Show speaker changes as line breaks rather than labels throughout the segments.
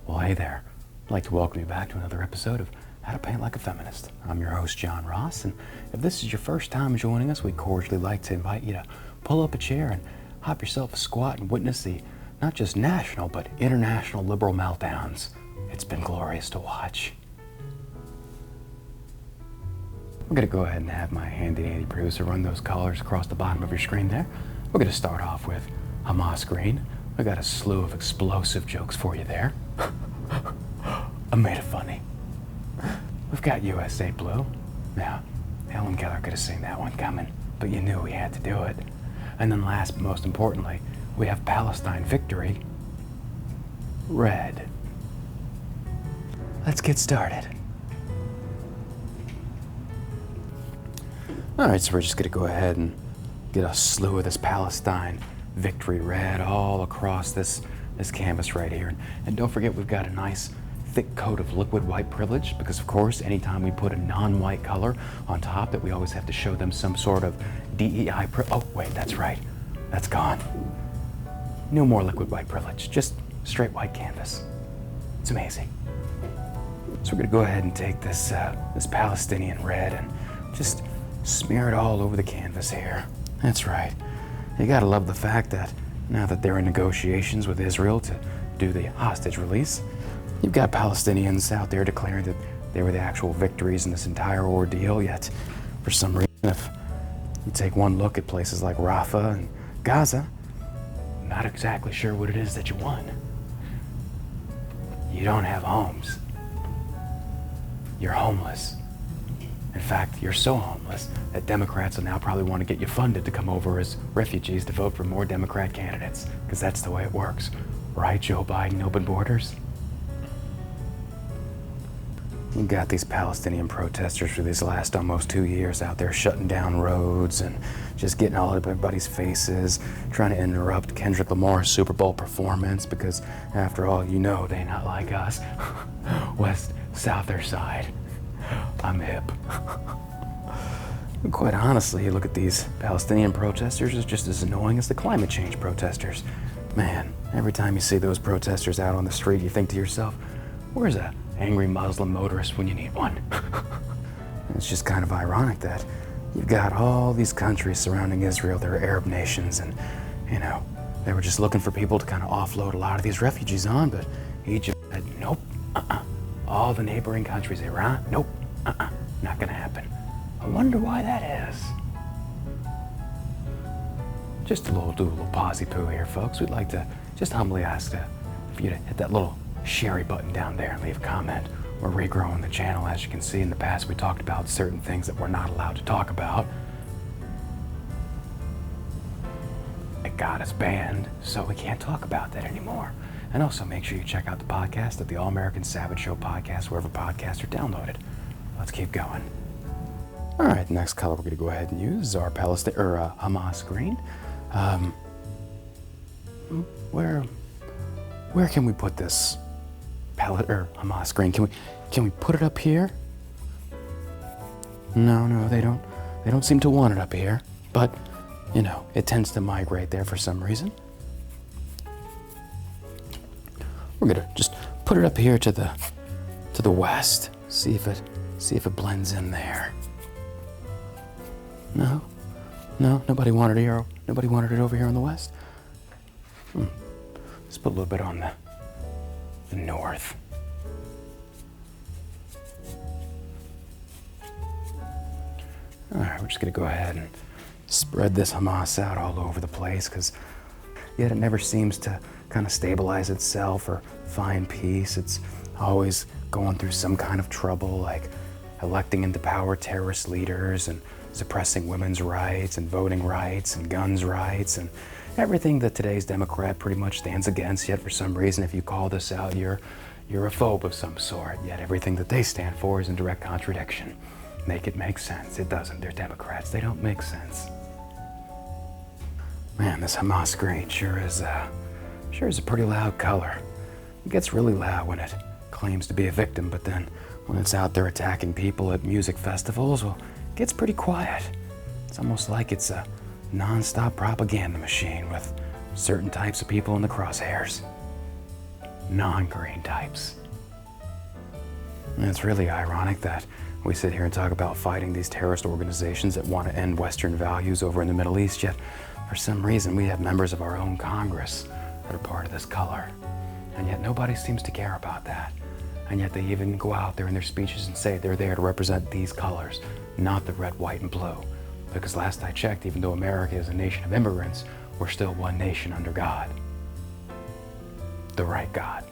Well, hey there. I'd like to welcome you back to another episode of How to Paint Like a Feminist. I'm your host, John Ross, and if this is your first time joining us, we'd cordially like to invite you to pull up a chair and hop yourself a squat and witness the not just national, but international liberal meltdowns. It's been glorious to watch. We're going to go ahead and have my handy-dandy producer run those colors across the bottom of your screen there. We're going to start off with Hamas green. I got a slew of explosive jokes for you there. I made it funny. We've got USAID blue. Now, Helen Keller could have seen that one coming, but you knew we had to do it. And then last but most importantly, we have Palestine victory red. Let's get started. All right, so we're just gonna go ahead and get a slew of this Palestine victory red all across this canvas right here. And don't forget, we've got a nice thick coat of liquid white privilege, because of course, anytime we put a non-white color on top, that we always have to show them some sort of DEI oh wait, that's right, that's gone. No more liquid white privilege, just straight white canvas. It's amazing. So we're gonna go ahead and take this Palestinian red and just smear it all over the canvas here. That's right. You gotta love the fact that now that they're in negotiations with Israel to do the hostage release, you've got Palestinians out there declaring that they were the actual victories in this entire ordeal, yet for some reason, if you take one look at places like Rafah and Gaza, not exactly sure what it is that you won. You don't have homes. You're homeless. In fact, you're so homeless that Democrats will now probably want to get you funded to come over as refugees to vote for more Democrat candidates, because that's the way it works. Right, Joe Biden, open borders? We've got these Palestinian protesters for these last almost 2 years out there shutting down roads and just getting all up everybody's faces, trying to interrupt Kendrick Lamar's Super Bowl performance, because after all, you know they not like us. West, south, or side. I'm hip. Quite honestly, you look at these Palestinian protesters, it's just as annoying as the climate change protesters. Man, every time you see those protesters out on the street, you think to yourself, where's a angry Muslim motorist when you need one? It's just kind of ironic that you've got all these countries surrounding Israel, they're Arab nations, and, you know, they were just looking for people to kind of offload a lot of these refugees on, but Egypt said, nope, All the neighboring countries, Iran, nope, not gonna happen. I wonder why that is. Just do a little posy poo here, folks. We'd like to just humbly ask for you to hit that little share button down there and leave a comment. We're regrowing the channel. As you can see, in the past we talked about certain things that we're not allowed to talk about. It got us banned, so we can't talk about that anymore. And also make sure you check out the podcast at the All American Savage Show podcast, wherever podcasts are downloaded. Let's keep going. All right, the next color we're going to go ahead and use is our Hamas green. Where can we put this Hamas green? Can we put it up here? No, they don't seem to want it up here. But you know, it tends to migrate there for some reason. We're gonna just put it up here to the west. See if it blends in there. No, nobody wanted it here. Nobody wanted it over here on the west. Let's put a little bit on the north. All right, we're just gonna go ahead and spread this Hamas out all over the place, because yet it never seems to kind of stabilize itself or find peace. It's always going through some kind of trouble, like electing into power terrorist leaders and suppressing women's rights and voting rights and guns rights and everything that today's Democrat pretty much stands against. Yet for some reason, if you call this out, you're a phobe of some sort. Yet everything that they stand for is in direct contradiction. Make it make sense. It doesn't. They're Democrats. They don't make sense. Man, this Hamas green sure is a pretty loud color. It gets really loud when it claims to be a victim, but then when it's out there attacking people at music festivals, well, it gets pretty quiet. It's almost like it's a non-stop propaganda machine with certain types of people in the crosshairs. non-green types. And it's really ironic that we sit here and talk about fighting these terrorist organizations that want to end Western values over in the Middle East, yet for some reason we have members of our own Congress that are part of this color. And yet nobody seems to care about that. And yet they even go out there in their speeches and say they're there to represent these colors, not the red, white, and blue. Because last I checked, even though America is a nation of immigrants, we're still one nation under God. The right God.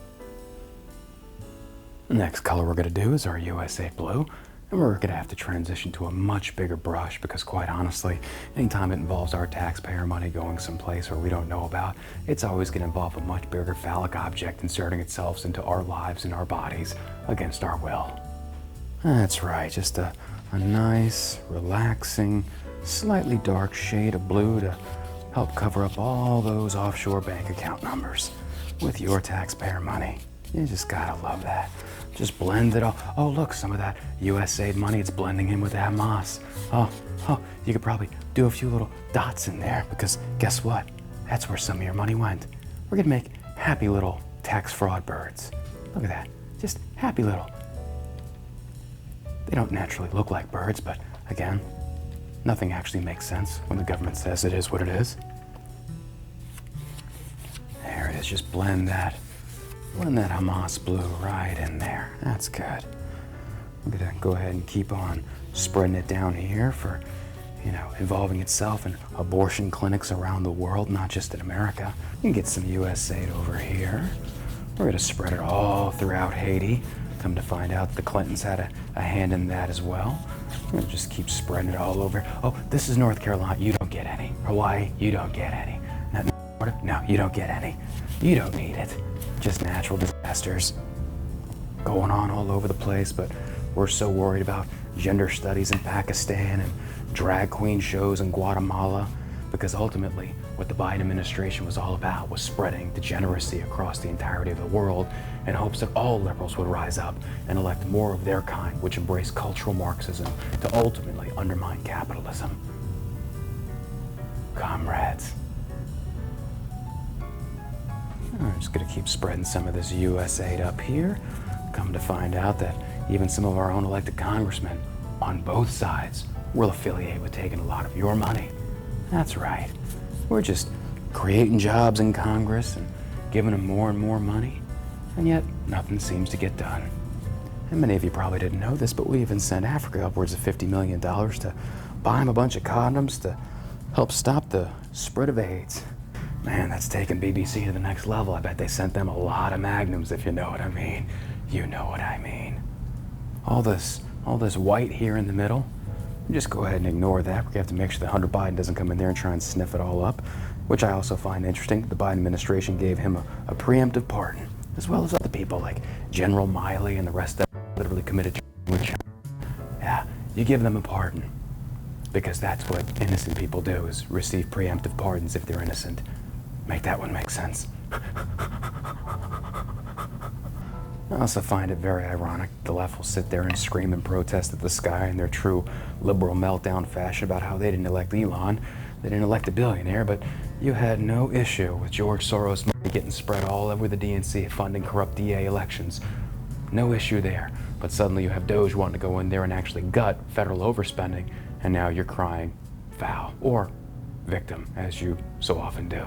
The next color we're going to do is our USAID blue. And we're going to have to transition to a much bigger brush because, quite honestly, anytime it involves our taxpayer money going someplace where we don't know about, it's always going to involve a much bigger phallic object inserting itself into our lives and our bodies against our will. That's right, just a nice, relaxing, slightly dark shade of blue to help cover up all those offshore bank account numbers with your taxpayer money. You just gotta love that. Just blend it all. Oh, look, some of that USAID money, it's blending in with the Hamas. Oh, you could probably do a few little dots in there because guess what? That's where some of your money went. We're gonna make happy little tax fraud birds. Look at that, just happy little. They don't naturally look like birds, but again, nothing actually makes sense when the government says it is what it is. There it is, just blend that Hamas blue right in there. That's good. I'm gonna go ahead and keep on spreading it down here for, involving itself in abortion clinics around the world, not just in America. You can get some USAID over here. We're gonna spread it all throughout Haiti. Come to find out the Clintons had a hand in that as well. We're gonna just keep spreading it all over. Oh, this is North Carolina, you don't get any. Hawaii, you don't get any. No, you don't get any. You don't need it. Just natural disasters going on all over the place, but we're so worried about gender studies in Pakistan and drag queen shows in Guatemala because ultimately what the Biden administration was all about was spreading degeneracy across the entirety of the world in hopes that all liberals would rise up and elect more of their kind, which embrace cultural Marxism to ultimately undermine capitalism. Comrades. I'm just going to keep spreading some of this USAID up here. Come to find out that even some of our own elected congressmen on both sides will affiliate with taking a lot of your money. That's right. We're just creating jobs in Congress and giving them more and more money, and yet nothing seems to get done. And many of you probably didn't know this, but we even sent Africa upwards of $50 million to buy them a bunch of condoms to help stop the spread of AIDS. Man, that's taking BBC to the next level. I bet they sent them a lot of magnums, if you know what I mean. You know what I mean. All this white here in the middle, just go ahead and ignore that. We're gonna have to make sure that Hunter Biden doesn't come in there and try and sniff it all up, which I also find interesting. The Biden administration gave him a preemptive pardon, as well as other people like General Miley and the rest that literally committed to China. Yeah, you give them a pardon, because that's what innocent people do, is receive preemptive pardons if they're innocent. Make that one make sense. I also find it very ironic the left will sit there and scream and protest at the sky in their true liberal meltdown fashion about how they didn't elect Elon, they didn't elect a billionaire, but you had no issue with George Soros' money getting spread all over the DNC funding corrupt DA elections. No issue there. But suddenly you have Doge wanting to go in there and actually gut federal overspending, and now you're crying foul, or victim, as you so often do.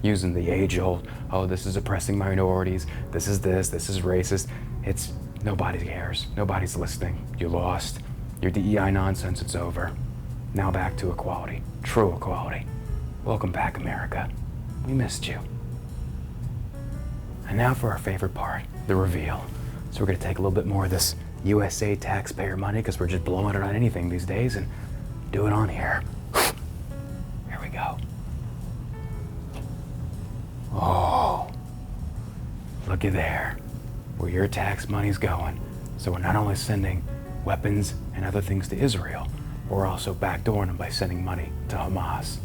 Using the age-old, oh, this is oppressing minorities, this is racist. It's, nobody cares, nobody's listening. You lost. Your DEI nonsense, it's over. Now back to equality, true equality. Welcome back, America. We missed you. And now for our favorite part, the reveal. So we're gonna take a little bit more of this USA taxpayer money, because we're just blowing it on anything these days, and do it on here. Here we go. Oh, looky there, where your tax money's going. So we're not only sending weapons and other things to Israel, we're also backdooring them by sending money to Hamas.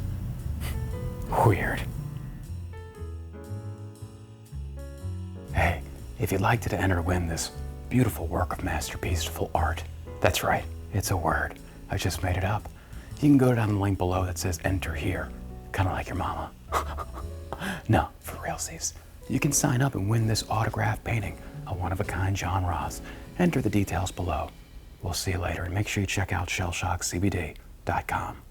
Weird. Hey, if you'd like to enter to win this beautiful work of masterpieceful art, that's right, it's a word. I just made it up. You can go down the link below that says enter here, kind of like your mama. No, for realsies. you can sign up and win this autographed painting of one-of-a-kind John Ross. Enter the details below. We'll see you later, and make sure you check out shellshockcbd.com.